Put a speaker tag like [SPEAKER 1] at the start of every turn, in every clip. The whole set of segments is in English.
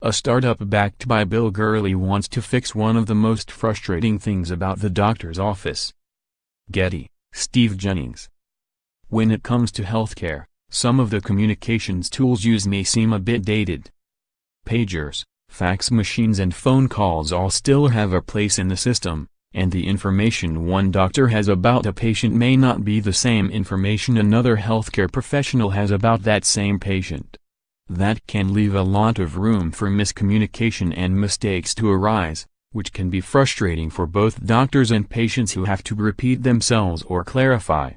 [SPEAKER 1] A startup backed by Bill Gurley wants to fix one of the most frustrating things about the doctor's office. Getty, Steve Jennings. When it comes to healthcare, some of the communications tools used may seem a bit dated. Pagers, fax machines and phone calls all still have a place in the system, and the information one doctor has about a patient may not be the same information another healthcare professional has about that same patient. That can leave a lot of room for miscommunication and mistakes to arise, which can be frustrating for both doctors and patients who have to repeat themselves or clarify.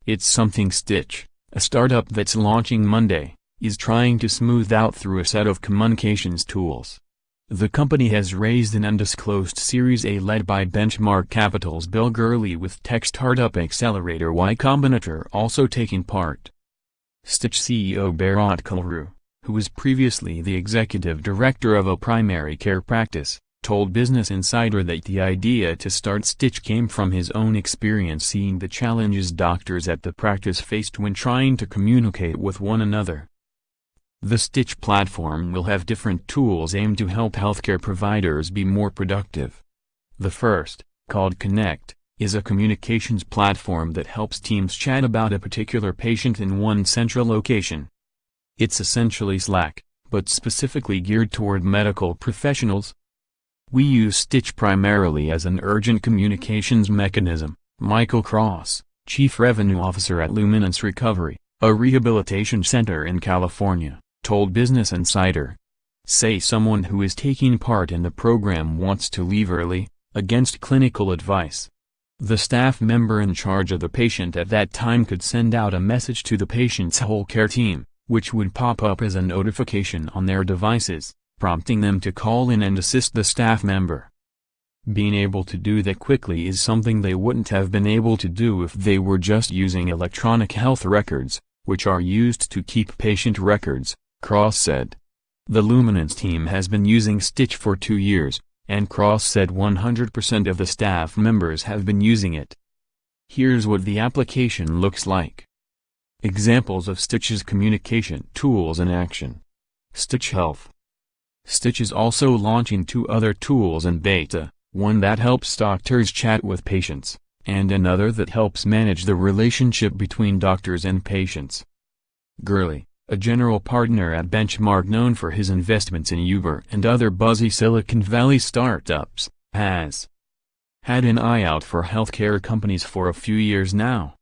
[SPEAKER 1] It's something Stitch, a startup that's launching Monday, is trying to smooth out through a set of communications tools. The company has raised an undisclosed Series A led by Benchmark Capital's Bill Gurley with tech startup accelerator Y Combinator also taking part. Stitch CEO Bharat Kulru, who was previously the executive director of a primary care practice, told Business Insider that the idea to start Stitch came from his own experience seeing the challenges doctors at the practice faced when trying to communicate with one another. The Stitch platform will have different tools aimed to help healthcare providers be more productive. The first, called Connect, is a communications platform that helps teams chat about a particular patient in one central location. It's essentially Slack, but specifically geared toward medical professionals. We use Stitch primarily as an urgent communications mechanism, Michael Cross, Chief Revenue Officer at Luminance Recovery, a rehabilitation center in California, told Business Insider. Say someone who is taking part in the program wants to leave early, against clinical advice. The staff member in charge of the patient at that time could send out a message to the patient's whole care team, which would pop up as a notification on their devices, prompting them to call in and assist the staff member. Being able to do that quickly is something they wouldn't have been able to do if they were just using electronic health records, which are used to keep patient records, Cross said. The Luminance team has been using Stitch for 2 years, and Cross said 100% of the staff members have been using it. Here's what the application looks like. Examples of Stitch's communication tools in action. Stitch Health. Stitch is also launching 2 other tools in beta, one that helps doctors chat with patients, and another that helps manage the relationship between doctors and patients. Gurley, a general partner at Benchmark known for his investments in Uber and other buzzy Silicon Valley startups, has had an eye out for healthcare companies for a few years now.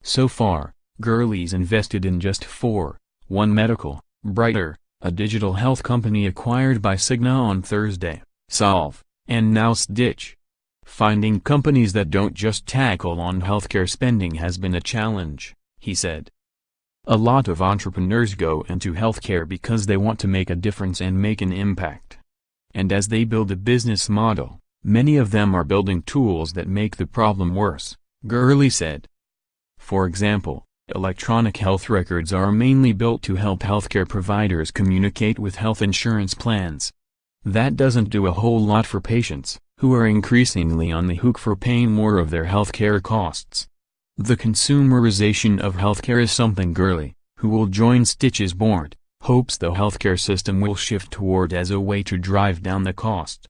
[SPEAKER 1] So far, Gurley's invested in just 4, One Medical, Brighter, a digital health company acquired by Cigna on Thursday, Solve, and now Stitch. Finding companies that don't just tackle on healthcare spending has been a challenge, he said. A lot of entrepreneurs go into healthcare because they want to make a difference and make an impact. And as they build a business model, many of them are building tools that make the problem worse, Gurley said. For example, electronic health records are mainly built to help healthcare providers communicate with health insurance plans. That doesn't do a whole lot for patients, who are increasingly on the hook for paying more of their healthcare costs. The consumerization of healthcare is something Gurley, who will join Stitch's board, hopes the healthcare system will shift toward as a way to drive down the cost.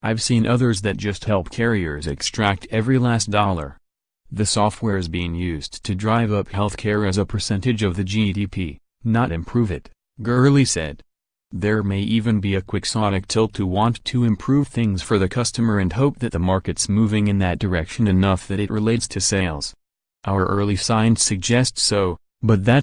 [SPEAKER 1] I've seen others that just help carriers extract every last dollar. The software is being used to drive up healthcare as a percentage of the GDP, not improve it, Gurley said. There may even be a quixotic tilt to want to improve things for the customer and hope that the market's moving in that direction enough that it relates to sales. Our early signs suggest so, but that